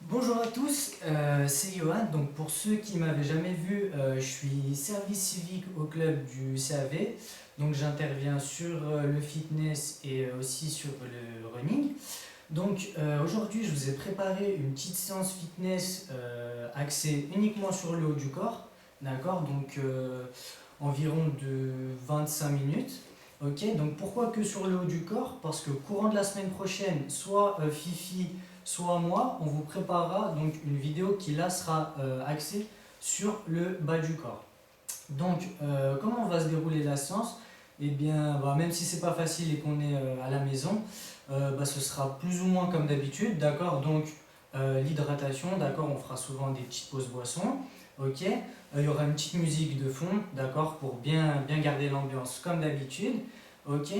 Bonjour à tous, c'est Johan. Donc pour ceux qui m'avaient jamais vu, je suis service civique au club du CAV. Donc j'interviens sur le fitness et aussi sur le running. Donc aujourd'hui, je vous ai préparé une petite séance fitness axée uniquement sur le haut du corps. D'accord? Donc environ de 25 minutes. Ok, donc pourquoi que sur le haut du corps? Parce que courant de la semaine prochaine, soit Fifi, soit moi, on vous préparera donc une vidéo qui là sera axée sur le bas du corps. Donc comment va se dérouler la séance? Eh bien, même si c'est pas facile et qu'on est à la maison, ce sera plus ou moins comme d'habitude, d'accord? Donc l'hydratation, d'accord, on fera souvent des petites pauses boissons, ok? Il y aura une petite musique de fond, d'accord, pour bien garder l'ambiance comme d'habitude, ok?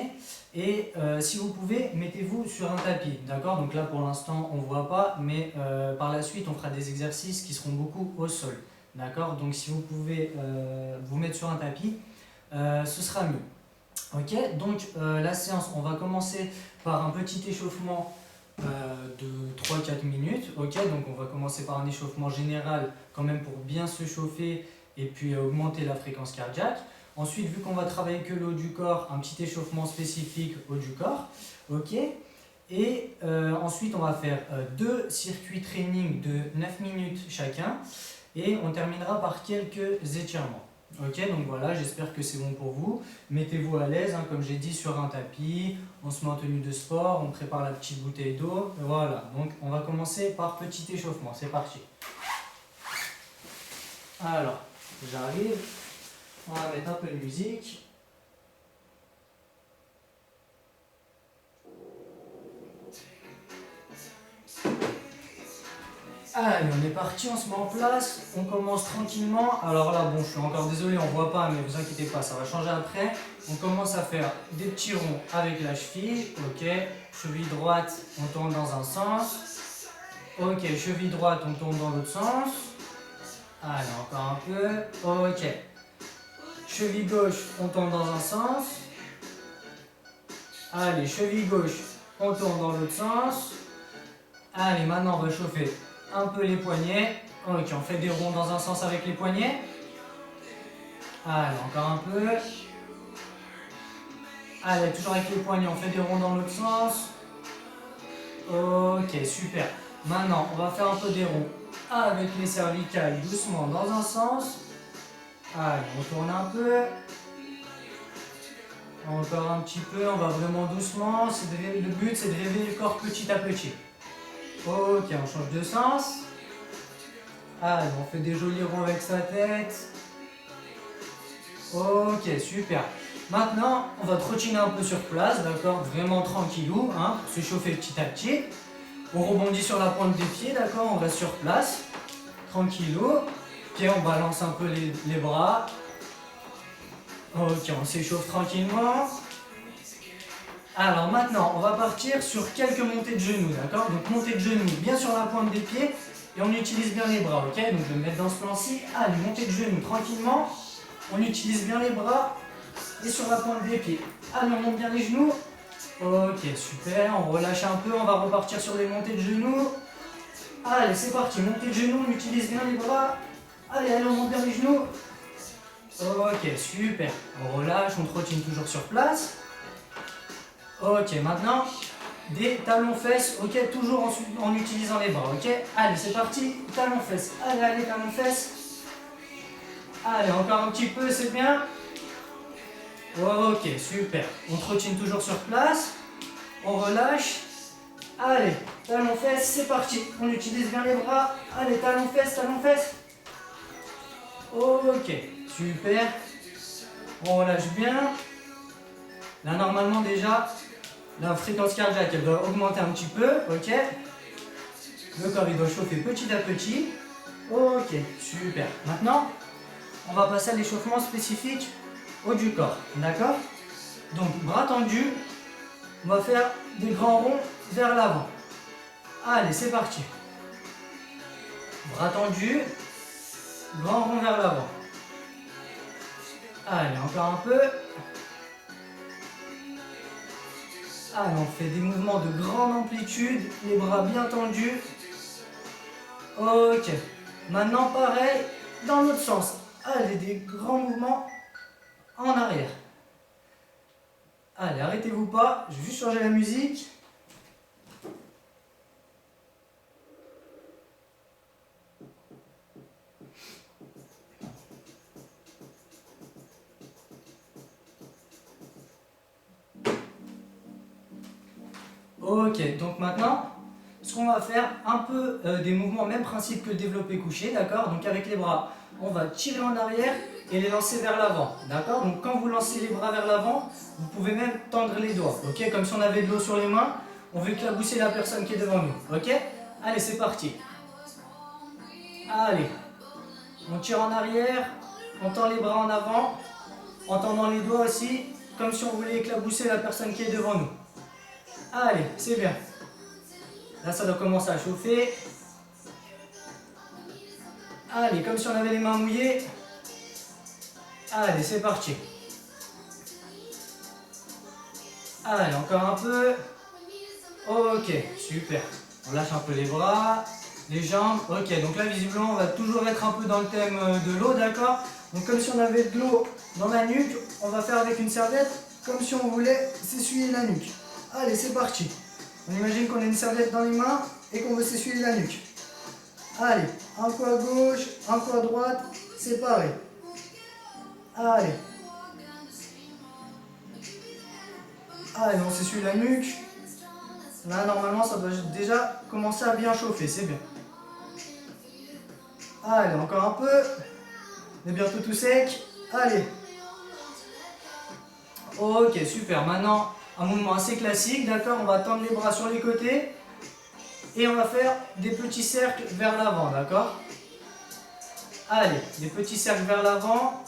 Et si vous pouvez, mettez-vous sur un tapis, d'accord? Donc là pour l'instant on ne voit pas, mais par la suite on fera des exercices qui seront beaucoup au sol, d'accord? Donc si vous pouvez vous mettre sur un tapis, ce sera mieux. Ok, donc la séance, on va commencer par un petit échauffement de 3-4 minutes. Ok, donc on va commencer par un échauffement général quand même pour bien se chauffer et puis augmenter la fréquence cardiaque. Ensuite, vu qu'on va travailler que le haut du corps, un petit échauffement spécifique haut du corps. Ok, et ensuite on va faire deux circuits training de 9 minutes chacun et on terminera par quelques étirements. Ok, donc voilà, j'espère que c'est bon pour vous. Mettez-vous à l'aise, comme j'ai dit, sur un tapis, on se met en tenue de sport, on prépare la petite bouteille d'eau. Voilà, donc on va commencer par petit échauffement, c'est parti. Alors, j'arrive, on va mettre un peu de musique. Allez, on est parti, on se met en place, on commence tranquillement. Alors là, bon, je suis encore désolé, on voit pas, mais vous inquiétez pas, ça va changer après. On commence à faire des petits ronds avec la cheville, ok. Cheville droite, on tourne dans un sens. Ok, cheville droite, on tourne dans l'autre sens. Allez, encore un peu. Ok. Cheville gauche, on tourne dans un sens. Allez, cheville gauche, on tourne dans l'autre sens. Allez, maintenant on va chauffer un peu les poignets. Ok, on fait des ronds dans un sens avec les poignets. Allez, encore un peu. Allez, toujours avec les poignets, on fait des ronds dans l'autre sens. Ok, super. Maintenant, on va faire un peu des ronds avec les cervicales, doucement dans un sens. Allez, on tourne un peu. Encore un petit peu, on va vraiment doucement. Le but, c'est de réveiller le corps petit à petit. Ok, on change de sens. Allez, on fait des jolis ronds avec sa tête. Ok, super. Maintenant, on va trottiner un peu sur place, d'accord? Vraiment tranquillou, pour se chauffer petit à petit. On rebondit sur la pointe des pieds, d'accord? On reste sur place, tranquillou. Puis on balance un peu les bras. Ok, on s'échauffe tranquillement. Alors maintenant, on va partir sur quelques montées de genoux, d'accord? Donc montée de genoux bien sur la pointe des pieds et on utilise bien les bras, ok? Donc je vais me mettre dans ce plan-ci. Allez, montée de genoux tranquillement. On utilise bien les bras et sur la pointe des pieds. Allez, on monte bien les genoux. Ok, super. On relâche un peu, on va repartir sur les montées de genoux. Allez, c'est parti. Montée de genoux, on utilise bien les bras. Allez, on monte bien les genoux. Ok, super. On relâche, on trottine toujours sur place. Ok, maintenant, des talons-fesses, ok, toujours en utilisant les bras, ok. Allez, c'est parti, talons-fesses. Allez, talons-fesses. Allez, encore un petit peu, c'est bien. Ok, super. On trottine toujours sur place. On relâche. Allez, talons-fesses, c'est parti. On utilise bien les bras. Allez, talons-fesses, talons-fesses. Ok, super. On relâche bien. Là, normalement, déjà, la fréquence cardiaque, elle doit augmenter un petit peu, ok. Le corps, il doit chauffer petit à petit. Ok, super. Maintenant, on va passer à l'échauffement spécifique haut du corps, d'accord? Donc, bras tendus, on va faire des grands ronds vers l'avant. Allez, c'est parti. Bras tendus, grand rond vers l'avant. Allez, encore un peu. Allez, on fait des mouvements de grande amplitude, les bras bien tendus. Ok. Maintenant, pareil, dans l'autre sens. Allez, des grands mouvements en arrière. Allez, arrêtez-vous pas, je vais juste changer la musique. Ok, donc maintenant, ce qu'on va faire, un peu des mouvements, même principe que le développé couché, d'accord? Donc avec les bras, on va tirer en arrière et les lancer vers l'avant, d'accord? Donc quand vous lancez les bras vers l'avant, vous pouvez même tendre les doigts, ok? Comme si on avait de l'eau sur les mains, on veut éclabousser la personne qui est devant nous, ok? Allez, c'est parti. Allez, on tire en arrière, on tend les bras en avant, en tendant les doigts aussi, comme si on voulait éclabousser la personne qui est devant nous. Allez, c'est bien. Là, ça doit commencer à chauffer. Allez, comme si on avait les mains mouillées. Allez, c'est parti. Allez, encore un peu. Ok, super. On lâche un peu les bras, les jambes. Ok, donc là, visiblement, on va toujours être un peu dans le thème de l'eau, d'accord? Donc, comme si on avait de l'eau dans la nuque, on va faire avec une serviette, comme si on voulait s'essuyer la nuque. Allez, c'est parti. On imagine qu'on a une serviette dans les mains et qu'on veut s'essuyer la nuque. Allez, un coup à gauche, un coup à droite, c'est pareil. Allez. Allez, on s'essuie la nuque. Là, normalement, ça doit déjà commencer à bien chauffer, c'est bien. Allez, encore un peu. On est bientôt tout sec. Allez. Ok, super. Maintenant, un mouvement assez classique, d'accord? On va tendre les bras sur les côtés. Et on va faire des petits cercles vers l'avant, d'accord? Allez, des petits cercles vers l'avant.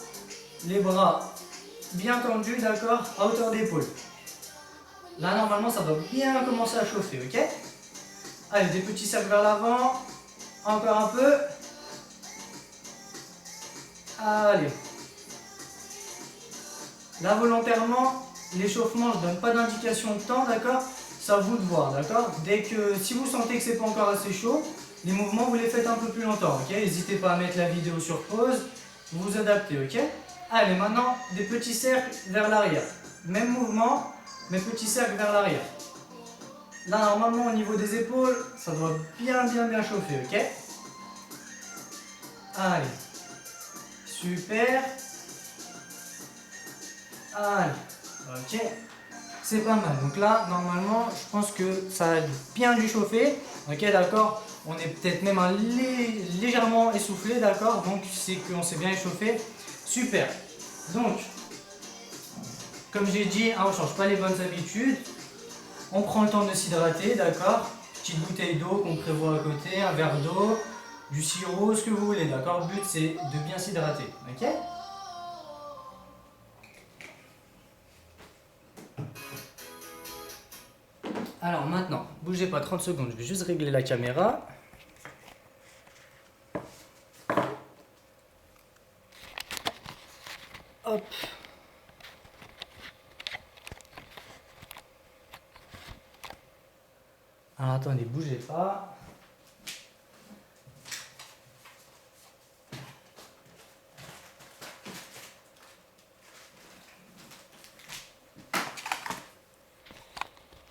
Les bras bien tendus, d'accord? À hauteur d'épaule. Là, normalement, ça doit bien commencer à chauffer, ok? Allez, des petits cercles vers l'avant. Encore un peu. Allez. Là, volontairement, l'échauffement, je ne donne pas d'indication de temps, d'accord? C'est à vous de voir, d'accord? Si vous sentez que c'est pas encore assez chaud, les mouvements, vous les faites un peu plus longtemps, ok? N'hésitez pas à mettre la vidéo sur pause, vous vous adaptez, ok? Allez, maintenant, des petits cercles vers l'arrière. Même mouvement, mais petits cercles vers l'arrière. Là, normalement, au niveau des épaules, ça doit bien chauffer, ok? Allez. Super. Allez. Ok. C'est pas mal. Donc là, normalement, je pense que ça a bien dû chauffer. Ok, d'accord? On est peut-être même légèrement essoufflé, d'accord? Donc, c'est qu'on s'est bien échauffé. Super. Donc, comme j'ai dit, on ne change pas les bonnes habitudes. On prend le temps de s'hydrater, d'accord? Petite bouteille d'eau qu'on prévoit à côté, un verre d'eau, du sirop, ce que vous voulez, d'accord? Le but, c'est de bien s'hydrater, ok? Alors maintenant, bougez pas 30 secondes, je vais juste régler la caméra. Hop. Alors attendez, bougez pas.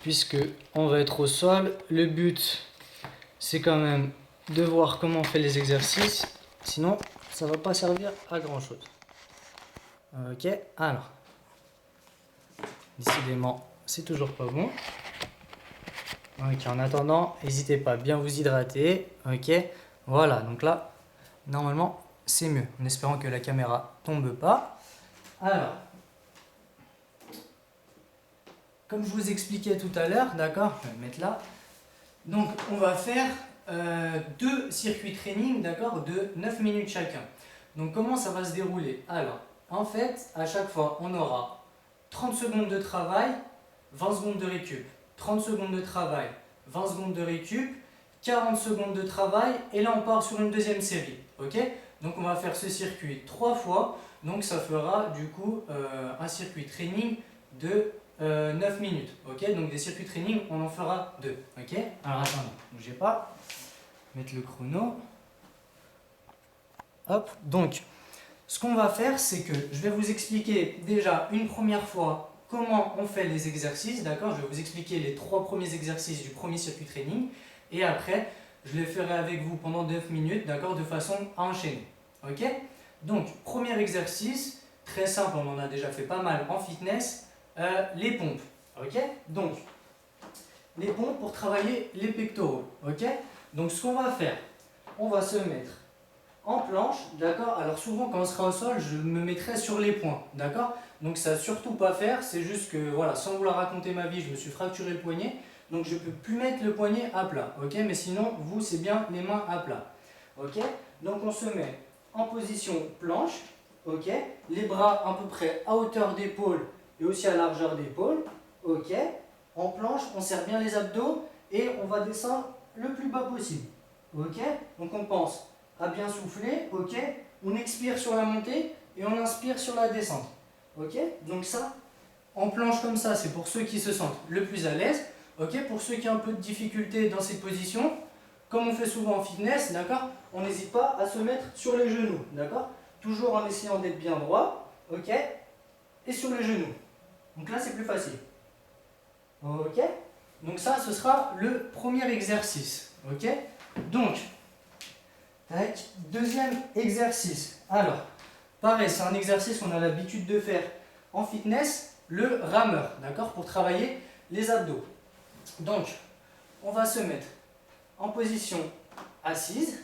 Puisque on va être au sol, le but c'est quand même de voir comment on fait les exercices, sinon ça va pas servir à grand chose. Ok, alors, décidément c'est toujours pas bon. Ok, en attendant, n'hésitez pas à bien vous hydrater. Ok, voilà, donc là, normalement c'est mieux, en espérant que la caméra tombe pas. Alors, comme je vous expliquais tout à l'heure, d'accord, je vais le mettre là. Donc, on va faire deux circuits training, d'accord, de 9 minutes chacun. Donc, comment ça va se dérouler? Alors, en fait, à chaque fois, on aura 30 secondes de travail, 20 secondes de récup. 30 secondes de travail, 20 secondes de récup, 40 secondes de travail, et là, on part sur une deuxième série, ok? Donc, on va faire ce circuit 3 fois, donc ça fera du coup un circuit training de 9 minutes, ok? Donc des circuits training, on en fera 2, ok? Alors attendez, bougez pas. mettre le chrono. Hop, donc, ce qu'on va faire, c'est que je vais vous expliquer déjà une première fois comment on fait les exercices, d'accord? Je vais vous expliquer les 3 premiers exercices du premier circuit training et après, je les ferai avec vous pendant 9 minutes, d'accord? De façon à enchaîner, ok? Donc, premier exercice, très simple, on en a déjà fait pas mal en fitness, les pompes, ok? Donc, les pompes pour travailler les pectoraux, ok? Donc, ce qu'on va faire, on va se mettre en planche, d'accord? Alors souvent quand on sera au sol, je me mettrai sur les poings, d'accord? Donc ça surtout pas faire, c'est juste que voilà, sans vouloir raconter ma vie, je me suis fracturé le poignet, donc je peux plus mettre le poignet à plat, ok? Mais sinon, vous, c'est bien les mains à plat, ok? Donc on se met en position planche, ok? Les bras à peu près à hauteur d'épaule et aussi à largeur d'épaule, ok? En planche, on serre bien les abdos et on va descendre le plus bas possible, ok? Donc on pense à bien souffler, ok? On expire sur la montée et on inspire sur la descente, ok? Donc ça, en planche comme ça, c'est pour ceux qui se sentent le plus à l'aise, ok? Pour ceux qui ont un peu de difficulté dans cette position, comme on fait souvent en fitness, d'accord? On n'hésite pas à se mettre sur les genoux, d'accord? Toujours en essayant d'être bien droit, ok? Et sur les genoux. Donc là, c'est plus facile, ok? Donc ça, ce sera le premier exercice, ok? Donc, tac. Deuxième exercice. Alors, pareil, c'est un exercice qu'on a l'habitude de faire en fitness, le rameur, d'accord, pour travailler les abdos. Donc, on va se mettre en position assise,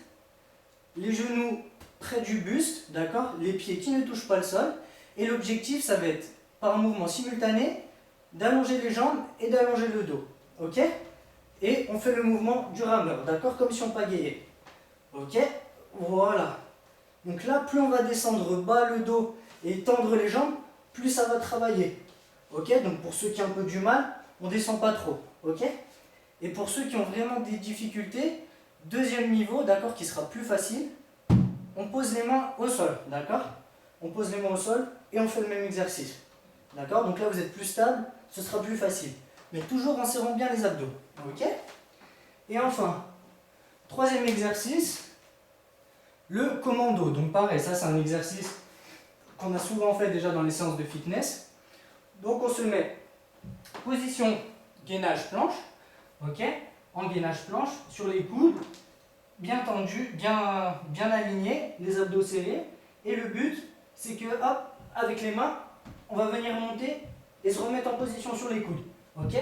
les genoux près du buste, d'accord, les pieds qui ne touchent pas le sol, et l'objectif, ça va être, par un mouvement simultané, d'allonger les jambes et d'allonger le dos, ok? Et on fait le mouvement du rameur, d'accord, comme si on pagayait. Ok, voilà. Donc là, plus on va descendre bas le dos et tendre les jambes, plus ça va travailler. Ok, donc pour ceux qui ont un peu du mal, on ne descend pas trop. Ok. Et pour ceux qui ont vraiment des difficultés, deuxième niveau, d'accord, qui sera plus facile, on pose les mains au sol, d'accord? On pose les mains au sol et on fait le même exercice. D'accord? Donc là, vous êtes plus stable, ce sera plus facile. Mais toujours en serrant bien les abdos. Ok? Et enfin, troisième exercice, le commando. Donc pareil, ça c'est un exercice qu'on a souvent fait déjà dans les séances de fitness. Donc on se met position gainage planche, ok, en gainage planche, sur les coudes, bien tendus, bien alignés, les abdos serrés. Et le but, c'est que, hop, avec les mains, on va venir monter et se remettre en position sur les coudes. Ok?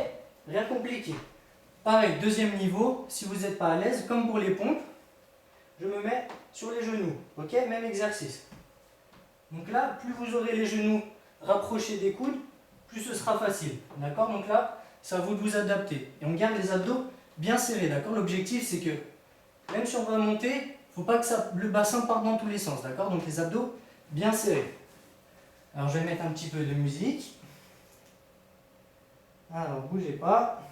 Rien de compliqué. Pareil, deuxième niveau, si vous n'êtes pas à l'aise, comme pour les pompes, je me mets sur les genoux. Ok? Même exercice. Donc là, plus vous aurez les genoux rapprochés des coudes, plus ce sera facile. D'accord? Donc là, c'est à vous de vous adapter. Et on garde les abdos bien serrés. D'accord? L'objectif, c'est que même si on va monter, il ne faut pas que le bassin parte dans tous les sens. D'accord? Donc les abdos bien serrés. Alors je vais mettre un petit peu de musique. Alors bougez pas.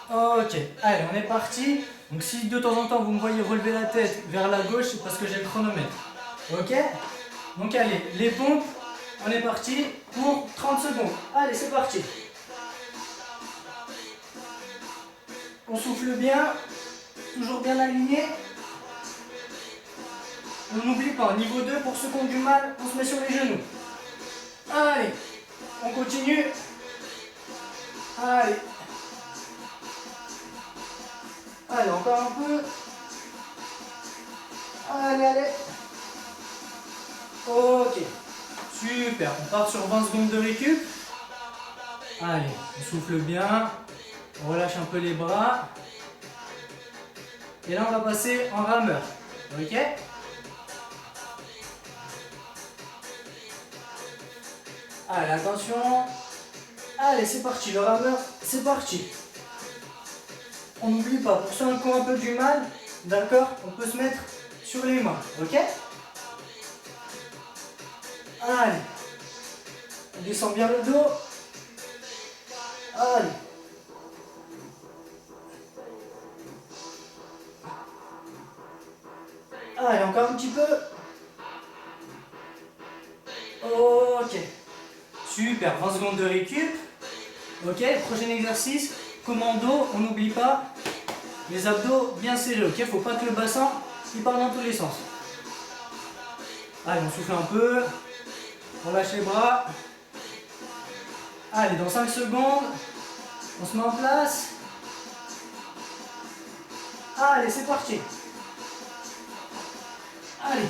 Ok, allez, on est parti. Donc si de temps en temps vous me voyez relever la tête vers la gauche, c'est parce que j'ai le chronomètre. Ok? Donc allez, les pompes, on est parti pour 30 secondes. Allez, c'est parti. On souffle bien, toujours bien aligné. On n'oublie pas, niveau 2, pour ceux qui ont du mal, on se met sur les genoux. Allez, on continue. Allez. Allez, encore un peu. Allez, allez. Ok. Super. On part sur 20 secondes de récup. Allez, on souffle bien. On relâche un peu les bras. Et là, on va passer en rameur. Ok? Allez, attention. Allez, c'est parti. Le rameur, c'est parti. On n'oublie pas, pour ceux qui ont un peu du mal, d'accord, on peut se mettre sur les mains, ok? Allez, on descend bien le dos. Allez, petit peu. Ok. Super, 20 secondes de récup. Ok, prochain exercice, commando, on n'oublie pas les abdos bien serrés. Ok, faut pas que le bassin il part dans tous les sens. Allez, on souffle un peu. On lâche les bras. Allez, dans 5 secondes, on se met en place. Allez, c'est parti. Allez.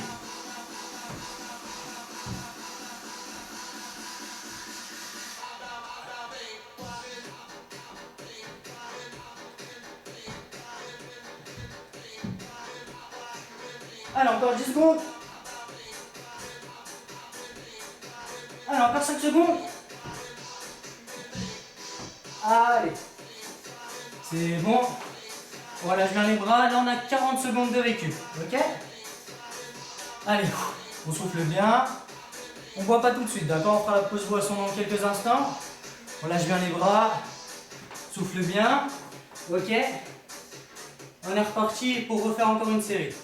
Allez, encore 10 secondes. Allez, encore 5 secondes. Allez. C'est bon. Voilà, je viens les bras. Là, on a 40 secondes de récup. Ok? Allez, on souffle bien. On ne boit pas tout de suite, d'accord? On fera la pause boisson dans quelques instants. On lâche bien les bras. Souffle bien. Ok? On est reparti pour refaire encore une série.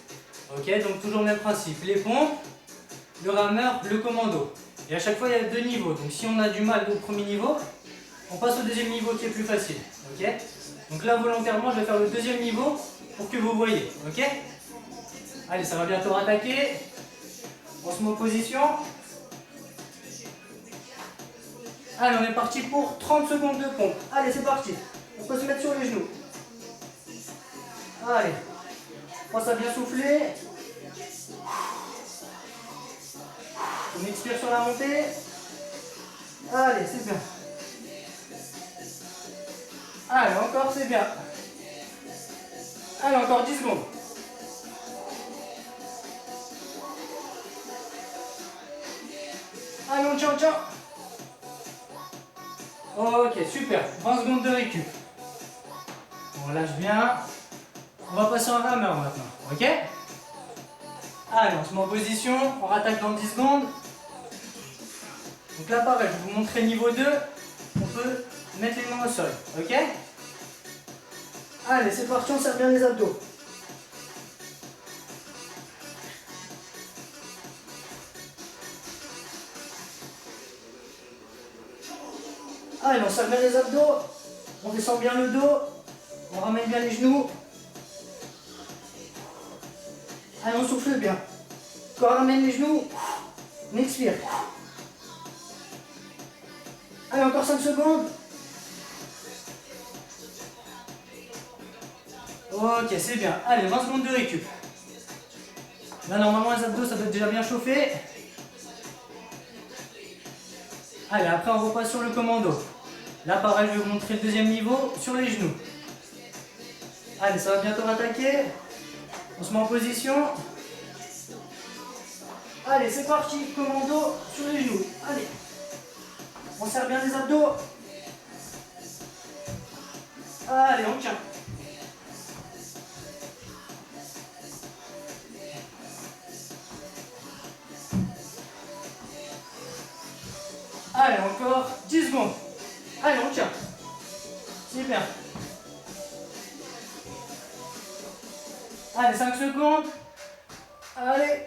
Ok? Donc, toujours le même principe. Les pompes, le rameur, le commando. Et à chaque fois, il y a 2 niveaux. Donc, si on a du mal au premier niveau, on passe au deuxième niveau qui est plus facile. Ok? Donc là, volontairement, je vais faire le deuxième niveau pour que vous voyez. Ok? Allez, ça va bientôt attaquer. On se met en position. Allez, on est parti pour 30 secondes de pompe. Allez, c'est parti. On peut se mettre sur les genoux. Allez. On pense à bien souffler. On expire sur la montée. Allez, c'est bien. Allez, encore, c'est bien. Allez, encore 10 secondes. Allez, on tient, on tient. Ok, super. 20 secondes de récup. On lâche bien. On va passer en rameur maintenant. Ok? Allez, on se met en position. On rattaque dans 10 secondes. Donc là, pareil, je vais vous montrer niveau 2. On peut mettre les mains au sol. Ok? Allez, c'est parti, on serre bien les abdos. Allez, on serre bien les abdos. On descend bien le dos. On ramène bien les genoux. Allez, on souffle bien. Quand on ramène les genoux, on expire. Allez, encore 5 secondes. Ok, c'est bien. Allez, 20 secondes de récup. Là, normalement, les abdos, ça doit être déjà bien chauffé. Allez, après, on repasse sur le commando. Là, pareil, je vais vous montrer le deuxième niveau sur les genoux. Allez, ça va bientôt attaquer. On se met en position. Allez, c'est parti. Commando sur les genoux. Allez. On serre bien les abdos. Allez, on tient. Allez, encore 10 secondes. Allez, on tient. Super. Allez, 5 secondes. Allez.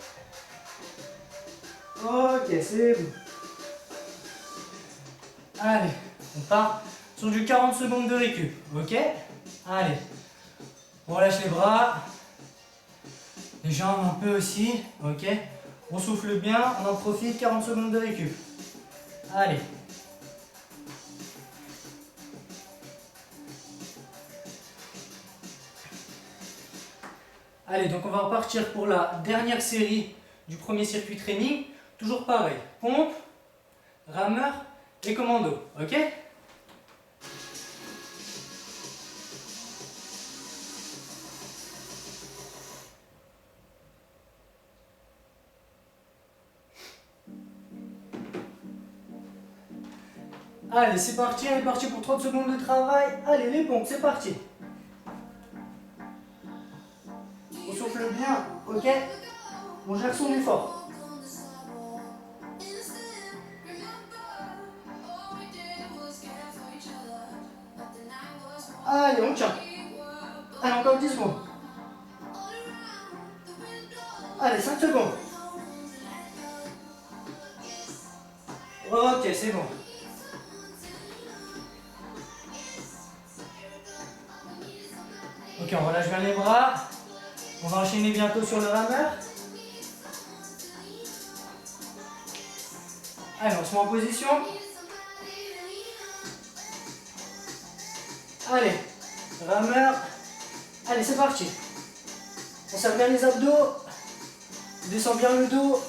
Ok, c'est bon. Allez, on part sur du 40 secondes de récup. Ok? Allez. On relâche les bras. Les jambes un peu aussi. Ok? On souffle bien, on en profite. 40 secondes de récup. Allez. Allez, donc on va repartir pour la dernière série du premier circuit training. Toujours pareil, pompe, rameur et commando. Ok? Allez, c'est parti, on est parti pour 30 secondes de travail. Allez, les pompes, c'est parti. On souffle bien, ok? On gère son effort. Allez, on tient. Allez, encore 10 secondes. Allez, 5 secondes. Ok, c'est bon. Ok, on relâche bien les bras. On va enchaîner bientôt sur le rameur. Allez, on se met en position. Allez, rameur. Allez, c'est parti. On serre bien les abdos. On descend bien le dos.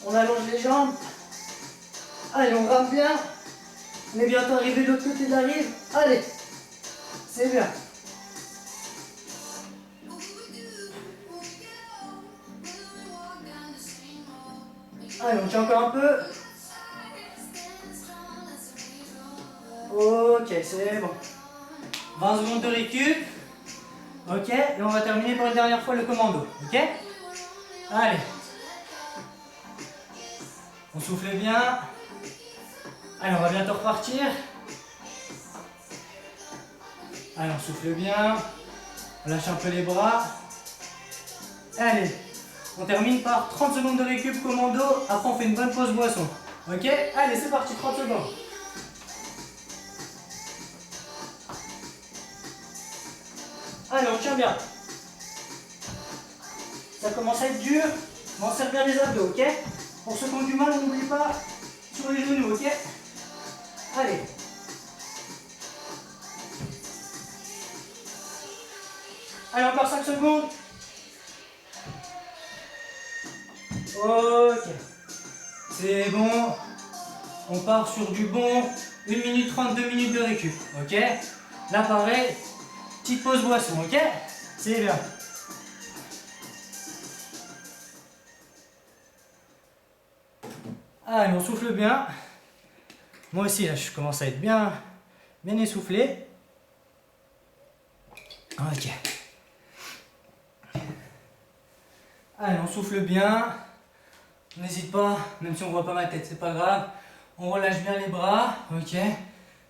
On allonge les jambes. Allez, on rame bien. On est bientôt arrivé de l'autre côté de la rive. Allez, c'est bien. Allez, on tient encore un peu. Ok, c'est bon. 20 secondes de récup. Ok, et on va terminer pour une dernière fois le commando. Ok? Allez. On souffle bien. Allez, on va bientôt repartir. Allez, on souffle bien. On lâche un peu les bras. Allez. On termine par 30 secondes de récup commando. Après, on fait une bonne pause boisson. Ok? Allez, c'est parti, 30 secondes. Allez, on tient bien. Ça commence à être dur. On serre bien les abdos, ok? Pour ceux qui ont du mal, on n'oublie pas sur les genoux, ok? Allez. Allez, encore 5 secondes. Ok. C'est bon. On part sur du bon 1 minute 30, 2 minutes de récup, ok? Là, pareil, petite pause boisson, ok? C'est bien. Allez, on souffle bien. Moi aussi, là, je commence à être bien essoufflé. Ok. Allez, on souffle bien. On n'hésite pas, même si on voit pas ma tête, c'est pas grave. On relâche bien les bras, ok.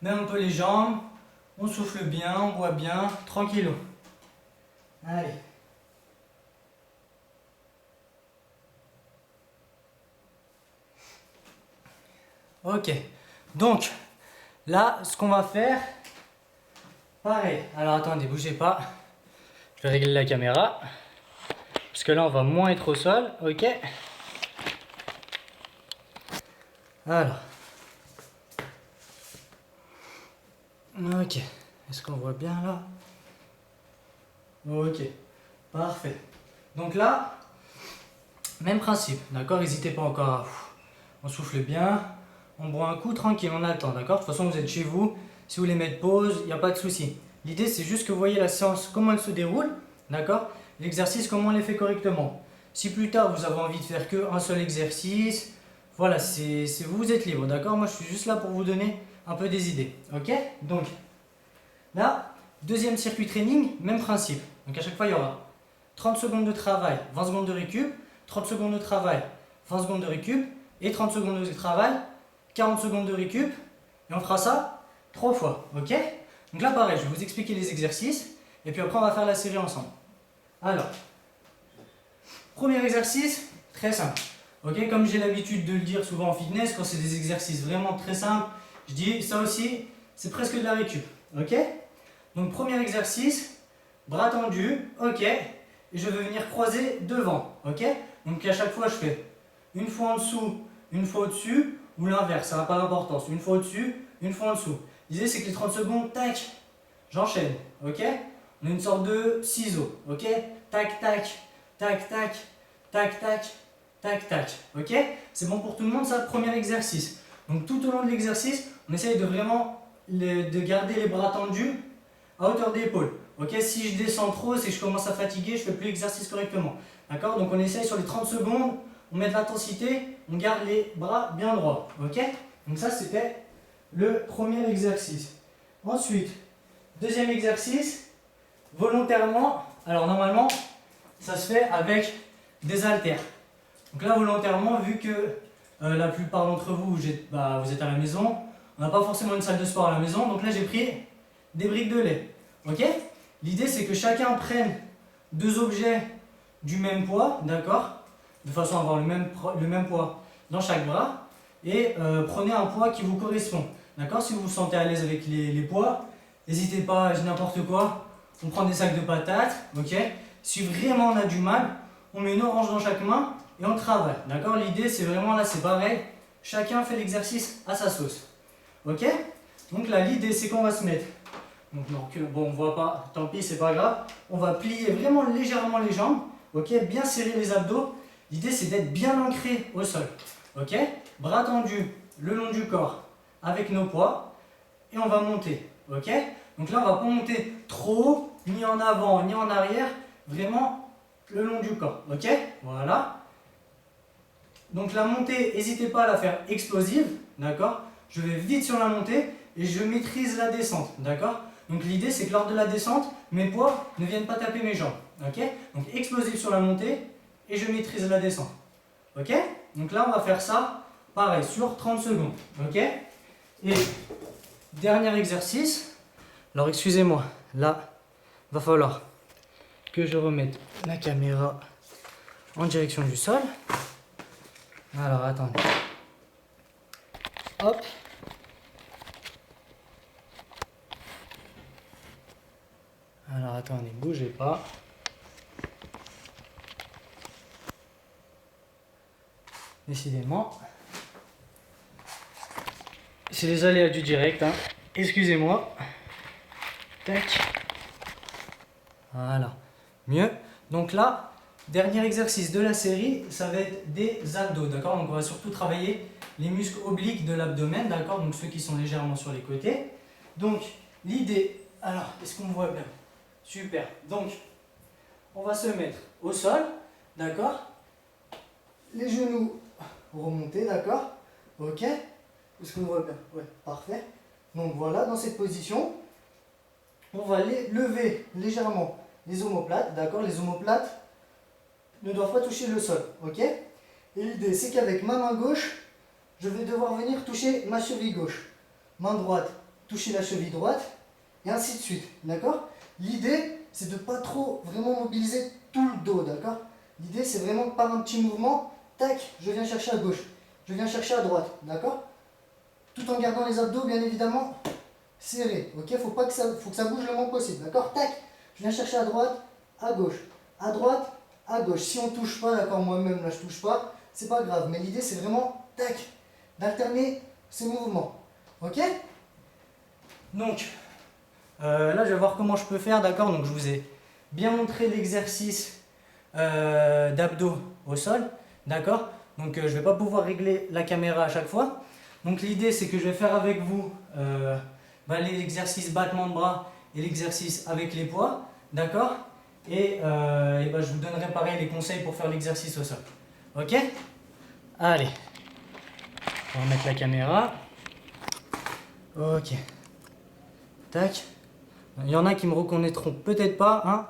Même un peu les jambes. On souffle bien, on boit bien, tranquillo. Allez. Ok. Donc, là, ce qu'on va faire, pareil. Alors, attendez, bougez pas. Je vais régler la caméra. Parce que là, on va moins être au sol, ok. Alors. Ok. Est-ce qu'on voit bien là? Ok. Parfait. Donc là, même principe, d'accord? N'hésitez pas encore à... On souffle bien. On boit un coup tranquille, on attend, d'accord? De toute façon, vous êtes chez vous. Si vous voulez mettre pause, il n'y a pas de souci. L'idée, c'est juste que vous voyez la séance, comment elle se déroule, d'accord? L'exercice, comment on les fait correctement. Si plus tard, vous avez envie de faire qu'un seul exercice, voilà, c'est vous, vous êtes libre, d'accord? Moi, je suis juste là pour vous donner un peu des idées, ok? Donc, là, deuxième circuit training, même principe. Donc, à chaque fois, il y aura 30 secondes de travail, 20 secondes de récup, 30 secondes de travail, 20 secondes de récup, et 30 secondes de travail, 40 secondes de récup, et on fera ça 3 fois, ok? Donc là, pareil, je vais vous expliquer les exercices, et puis après, on va faire la série ensemble. Alors, premier exercice, très simple, ok? Comme j'ai l'habitude de le dire souvent en fitness, quand c'est des exercices vraiment très simples, je dis ça aussi, c'est presque de la récup, ok? Donc, premier exercice, bras tendus, ok? Et je vais venir croiser devant, ok? Donc à chaque fois, je fais une fois en dessous, une fois au-dessus, ou l'inverse, ça n'a pas d'importance. Une fois au-dessus, une fois en dessous. L'idée, c'est que les 30 secondes, tac, j'enchaîne, ok? On a une sorte de ciseau, ok? Tac, tac, tac, tac, tac, tac, tac, tac, ok? C'est bon pour tout le monde, ça, premier exercice. Donc tout au long de l'exercice, on essaye de vraiment de garder les bras tendus à hauteur d'épaule. Ok, si je descends trop, c'est que je commence à fatiguer, je ne fais plus l'exercice correctement. D'accord? Donc on essaye sur les 30 secondes, on met de l'intensité, on garde les bras bien droits. Ok? Donc ça, c'était le premier exercice. Ensuite, deuxième exercice, volontairement. Alors normalement, ça se fait avec des haltères. Donc là, volontairement, vu que la plupart d'entre vous, vous êtes à la maison, on n'a pas forcément une salle de sport à la maison, donc là j'ai pris des briques de lait. Ok? L'idée, c'est que chacun prenne deux objets du même poids, d'accord? de façon à avoir le même poids dans chaque bras. Et prenez un poids qui vous correspond. D'accord? Si vous vous sentez à l'aise avec les poids, n'hésitez pas, je dis n'importe quoi. On prend des sacs de patates, ok? Si vraiment on a du mal, on met une orange dans chaque main et on travaille. D'accord? L'idée c'est vraiment là, c'est pareil. Chacun fait l'exercice à sa sauce. Ok? Donc là, l'idée c'est qu'on va se mettre. Donc non, bon, on voit pas, tant pis, c'est pas grave. On va plier vraiment légèrement les jambes. Ok? Bien serrer les abdos. L'idée c'est d'être bien ancré au sol. Ok? Bras tendus le long du corps avec nos poids. Et on va monter. Ok? Donc là, on va pas monter trop haut, ni en avant, ni en arrière. Vraiment le long du corps. Ok? Voilà. Donc la montée, n'hésitez pas à la faire explosive. D'accord? Je vais vite sur la montée et je maîtrise la descente. D'accord? Donc l'idée, c'est que lors de la descente, mes poids ne viennent pas taper mes jambes. Ok? Donc explosif sur la montée et je maîtrise la descente. Ok? Donc là, on va faire ça, pareil, sur 30 secondes. Ok? Et dernier exercice. Alors excusez-moi, là, va falloir que je remette la caméra en direction du sol. Alors attendez. Hop. Alors attendez, bougez pas. Décidément. C'est les aléas du direct, hein. Excusez-moi. Tac. Voilà. Mieux. Donc là, dernier exercice de la série, ça va être des abdos, d'accord? Donc on va surtout travailler les muscles obliques de l'abdomen, d'accord? Donc ceux qui sont légèrement sur les côtés. Donc l'idée, alors est-ce qu'on me voit bien? Super. Donc on va se mettre au sol, d'accord? Les genoux remontés, d'accord? Ok? Est-ce qu'on me voit bien? Ouais, parfait. Donc voilà, dans cette position, on va lever légèrement les omoplates, d'accord? Les omoplates ne doivent pas toucher le sol, ok? Et l'idée, c'est qu'avec ma main gauche, je vais devoir venir toucher ma cheville gauche. Main droite, toucher la cheville droite, et ainsi de suite, d'accord? L'idée, c'est de ne pas trop vraiment mobiliser tout le dos, d'accord? L'idée, c'est vraiment par un petit mouvement, tac, je viens chercher à gauche, je viens chercher à droite, d'accord? Tout en gardant les abdos, bien évidemment, serrés, ok? Faut que ça bouge le moins possible, d'accord? Tac, je viens chercher à droite, à gauche, à droite, à gauche. Si on ne touche pas, d'accord, moi-même là je touche pas, c'est pas grave, mais l'idée c'est vraiment, tac, d'alterner ces mouvements, ok? Donc, là je vais voir comment je peux faire, d'accord? Donc je vous ai bien montré l'exercice d'abdos au sol, d'accord? Donc je ne vais pas pouvoir régler la caméra à chaque fois. Donc l'idée c'est que je vais faire avec vous l'exercice battement de bras et l'exercice avec les poids, d'accord? Et je vous donnerai pareil les conseils pour faire l'exercice au sol. Ok? Allez, on va remettre la caméra. Ok. Tac. Il y en a qui me reconnaîtront peut-être pas, hein?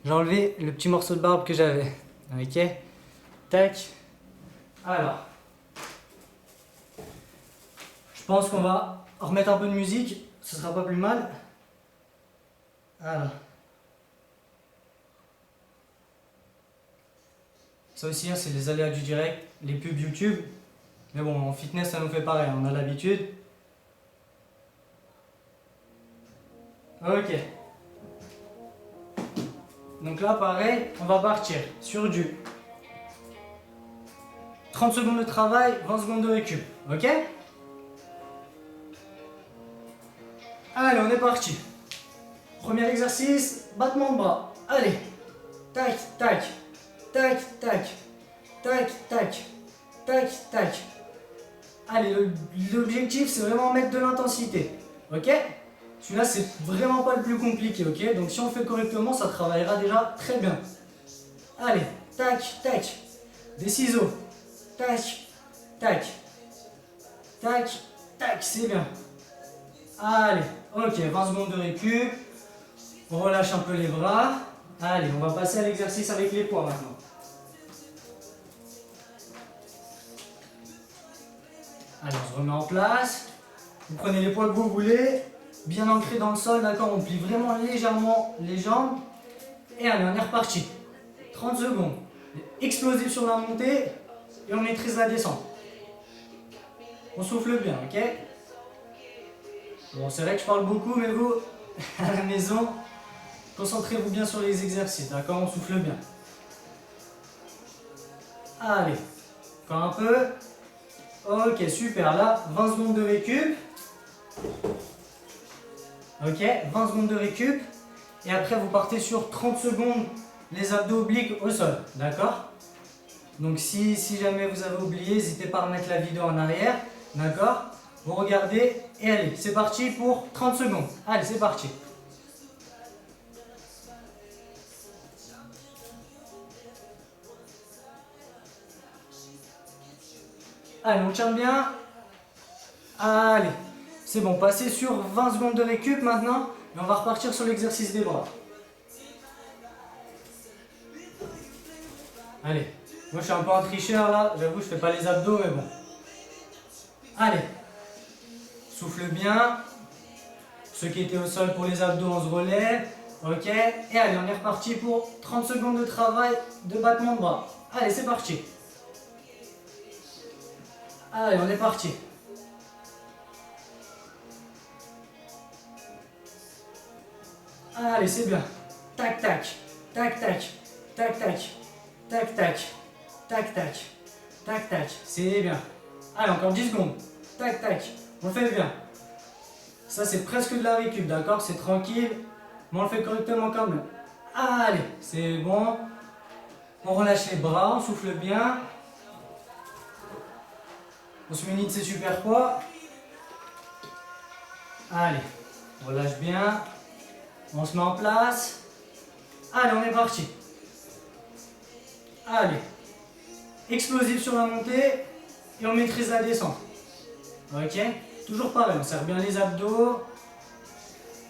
J'ai enlevé le petit morceau de barbe que j'avais. Ok? Tac. Alors. Je pense qu'on va remettre un peu de musique, ce sera pas plus mal. Alors. Ça aussi, hein, c'est les aléas du direct, les pubs YouTube. Mais bon, en fitness, ça nous fait pareil, on a l'habitude. Ok. Donc là, pareil, on va partir sur du 30 secondes de travail, 20 secondes de récup. Ok? Allez, on est parti. Premier exercice, battement de bras. Allez. Tac, tac. Tac, tac. Tac, tac. Tac, tac. Allez, l'objectif, c'est vraiment mettre de l'intensité. Ok? Celui-là, c'est vraiment pas le plus compliqué, ok? Donc si on le fait correctement, ça travaillera déjà très bien. Allez, tac, tac. Des ciseaux. Tac, tac. Tac, tac, c'est bien. Allez, ok, 20 secondes de récup. On relâche un peu les bras. Allez, on va passer à l'exercice avec les poids maintenant. Allez, on se remet en place. Vous prenez les poids que vous voulez, bien ancrés dans le sol, d'accord? On plie vraiment légèrement les jambes. Et allez, on est reparti. 30 secondes. Explosif sur la montée et on maîtrise la descente. On souffle bien, ok? Bon, c'est vrai que je parle beaucoup, mais vous, à la maison, concentrez-vous bien sur les exercices, d'accord? On souffle bien. Allez, encore un peu. Ok, super. Là, 20 secondes de récup. Ok, 20 secondes de récup. Et après, vous partez sur 30 secondes les abdos obliques au sol, d'accord? Donc si jamais vous avez oublié, n'hésitez pas à remettre la vidéo en arrière, d'accord? Vous regardez et allez, c'est parti pour 30 secondes. Allez, c'est parti. Allez, on tient bien. Allez, c'est bon, passez sur 20 secondes de récup maintenant et on va repartir sur l'exercice des bras. Allez, moi je suis un peu un tricheur là, j'avoue je fais pas les abdos mais bon. Allez, souffle bien. Ceux qui étaient au sol pour les abdos, on se relève. Ok, et allez, on est reparti pour 30 secondes de travail de battement de bras. Allez, c'est parti. Allez, on est parti. Allez, c'est bien. Tac, tac, tac, tac, tac, tac, tac, tac, tac, tac, tac, tac. C'est bien. Allez, encore 10 secondes. Tac, tac. On le fait bien. Ça, c'est presque de la récup, d'accord? C'est tranquille, mais on le fait correctement quand même. Allez, c'est bon. On relâche les bras, on souffle bien. On se munit de ses super poids. Allez, on relâche bien. On se met en place. Allez, on est parti. Allez. Explosif sur la montée et on maîtrise la descente. Ok? Toujours pareil, on serre bien les abdos.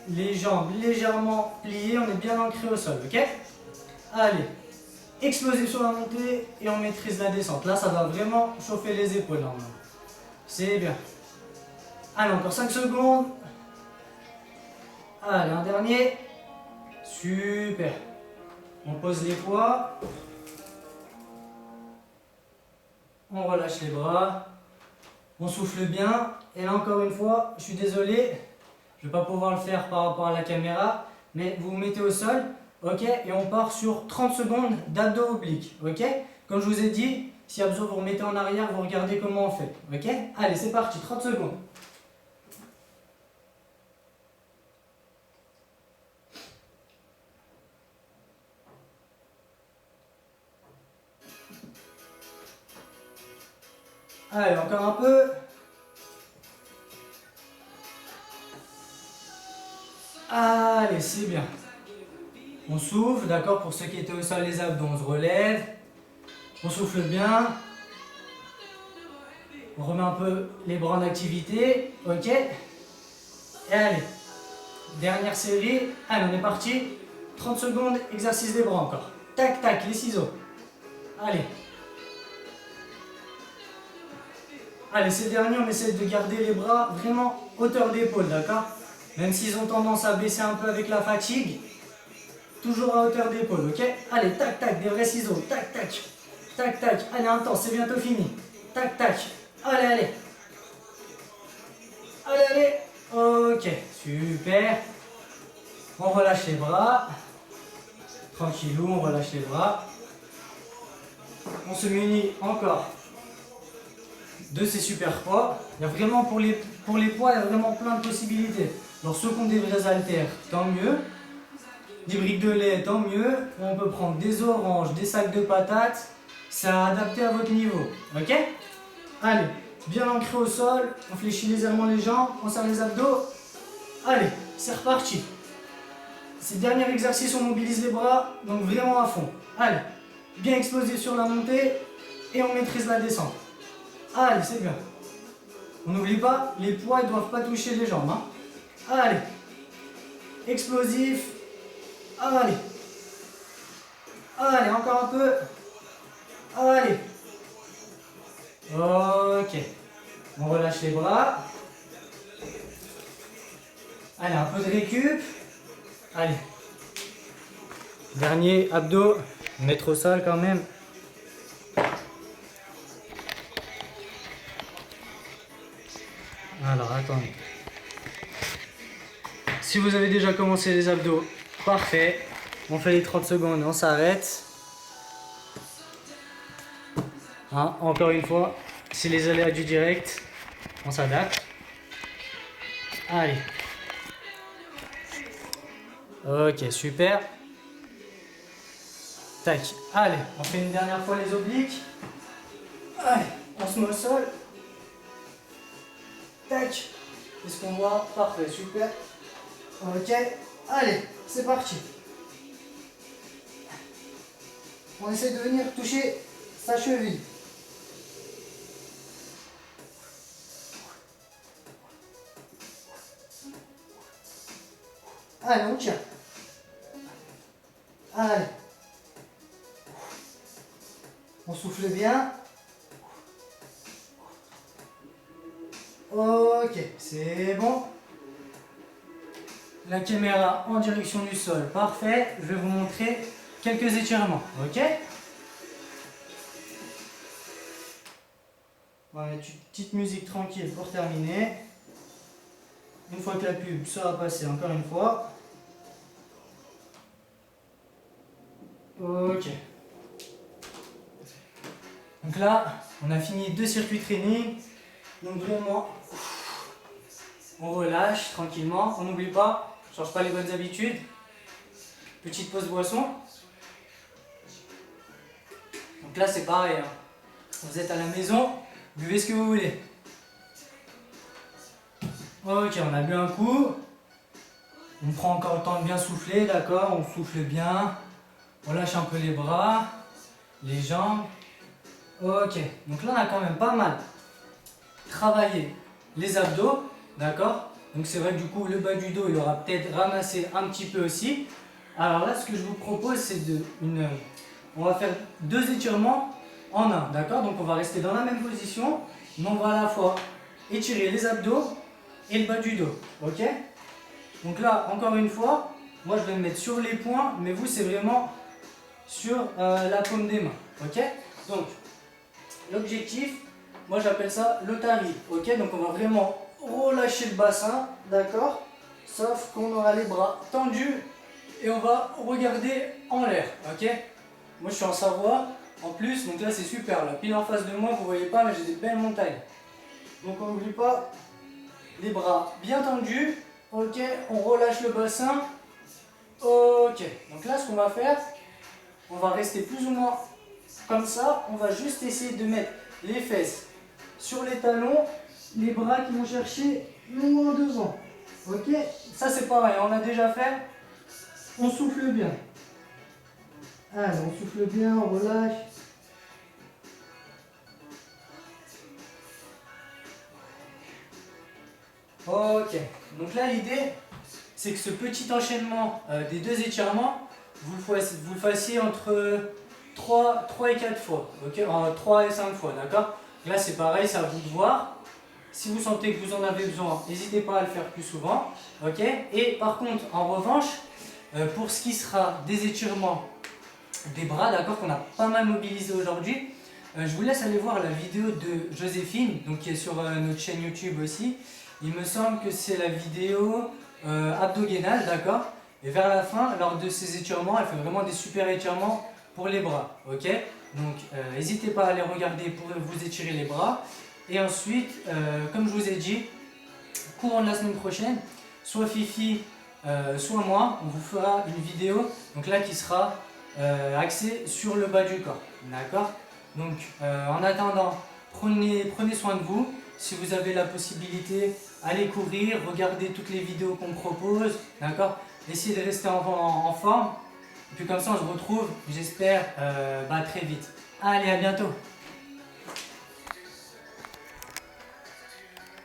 Les jambes légèrement pliées, on est bien ancré au sol. Ok? Allez. Explosif sur la montée et on maîtrise la descente. Là, ça va vraiment chauffer les épaules normalement. C'est bien. Allez, encore 5 secondes. Allez, un dernier. Super. On pose les poids. On relâche les bras. On souffle bien. Et là, encore une fois, je suis désolé. Je ne vais pas pouvoir le faire par rapport à la caméra. Mais vous vous mettez au sol. Ok, et on part sur 30 secondes d'abdos obliques. Ok, comme je vous ai dit, si y a besoin, vous remettez en arrière, vous regardez comment on fait. Ok, allez, c'est parti, 30 secondes. Allez, encore un peu. Allez, c'est bien. On souffle, d'accord, pour ceux qui étaient au sol, les abdos, on se relève. On souffle bien. On remet un peu les bras en activité. Ok. Et allez, dernière série. Allez, on est parti. 30 secondes, exercice des bras encore. Tac, tac, les ciseaux. Allez. Allez, ces derniers, on essaie de garder les bras vraiment hauteur d'épaule, d'accord? Même s'ils ont tendance à baisser un peu avec la fatigue, toujours à hauteur d'épaule, ok? Allez, tac, tac, des vrais ciseaux. Tac, tac, tac, tac. Allez, intense, c'est bientôt fini. Tac, tac. Allez, allez. Allez, allez. Ok, super. On relâche les bras. Tranquillou, on relâche les bras. On se munit encore de ces super poids. Il y a vraiment pour les poids, il y a vraiment plein de possibilités. Alors ceux qui ont des vrais haltères, tant mieux. Des briques de lait, tant mieux. On peut prendre des oranges, des sacs de patates. C'est adapté à votre niveau. Ok? Allez, bien ancré au sol. On fléchit légèrement les jambes. On serre les abdos. Allez, c'est reparti. C'est le dernier exercice, on mobilise les bras. Donc vraiment à fond. Allez, bien explosif sur la montée. Et on maîtrise la descente. Allez, c'est bien. On n'oublie pas, les poids ne doivent pas toucher les jambes. Hein. Allez. Explosif. Allez. Allez, encore un peu. Allez. Ok. On relâche les bras. Allez, un peu de récup. Allez. Dernier abdos. Mettre au sol quand même. Attendez. Si vous avez déjà commencé les abdos, parfait. On fait les 30 secondes et on s'arrête. Hein, encore une fois, si les aléas du direct, on s'adapte. Allez. Ok, super. Tac. Allez, on fait une dernière fois les obliques. Allez, on se met au sol. Tac. Est-ce qu'on voit? Parfait, super. Ok. Allez, c'est parti. On essaie de venir toucher sa cheville. Allez, on tient. Allez. On souffle bien. Ok, c'est bon. La caméra en direction du sol, parfait. Je vais vous montrer quelques étirements, ok? On va mettre une petite musique tranquille pour terminer. Une fois que la pub sera passée, encore une fois. Ok. Donc là, on a fini 2 circuits training. Donc vraiment, on relâche tranquillement. On n'oublie pas, on ne change pas les bonnes habitudes. Petite pause boisson. Donc là, c'est pareil. Hein. Vous êtes à la maison, buvez ce que vous voulez. Ok, on a bu un coup. On prend encore le temps de bien souffler, d'accord? On souffle bien. On lâche un peu les bras, les jambes. Ok, donc là on a quand même pas mal travaillé les abdos, d'accord? Donc c'est vrai que du coup le bas du dos il aura peut-être ramassé un petit peu aussi. Alors là ce que je vous propose c'est on va faire 2 étirements en un, d'accord? Donc on va rester dans la même position, mais on va à la fois étirer les abdos et le bas du dos, ok? Donc là encore une fois, moi je vais me mettre sur les poings, mais vous c'est vraiment sur la paume des mains, ok? Donc l'objectif, moi j'appelle ça l'otari, ok? Donc on va vraiment relâcher le bassin, d'accord? Sauf qu'on aura les bras tendus et on va regarder en l'air, ok? Moi je suis en Savoie, en plus, donc là c'est super, là, pile en face de moi, vous voyez pas, mais j'ai des belles montagnes. Donc on n'oublie pas, les bras bien tendus, ok? On relâche le bassin, ok. Donc là ce qu'on va faire, on va rester plus ou moins comme ça, on va juste essayer de mettre les fesses sur les talons, les bras qui vont chercher loin devant. Ok? Ça c'est pareil, on l'a déjà fait. On souffle bien. Allez, on souffle bien, on relâche. Ok, donc là l'idée c'est que ce petit enchaînement des 2 étirements, vous le fassiez entre 3 et 4 fois, ok? 3 et 5 fois, d'accord? Là c'est pareil, c'est à vous de voir. Si vous sentez que vous en avez besoin, n'hésitez pas à le faire plus souvent, ok? Et par contre, en revanche, pour ce qui sera des étirements des bras, d'accord, qu'on a pas mal mobilisé aujourd'hui, je vous laisse aller voir la vidéo de Joséphine, donc qui est sur notre chaîne YouTube aussi. Il me semble que c'est la vidéo abdominale, d'accord? Et vers la fin, lors de ces étirements, elle fait vraiment des super étirements pour les bras, ok? Donc n'hésitez pas à aller regarder pour vous étirer les bras. Et ensuite, comme je vous ai dit, courant de la semaine prochaine, soit Fifi, soit moi, on vous fera une vidéo donc là qui sera axée sur le bas du corps, d'accord? Donc en attendant, prenez soin de vous. Si vous avez la possibilité, allez courir, regardez toutes les vidéos qu'on propose, d'accord? Essayez de rester en forme. Et puis comme ça, on se retrouve, j'espère, très vite. Allez, à bientôt!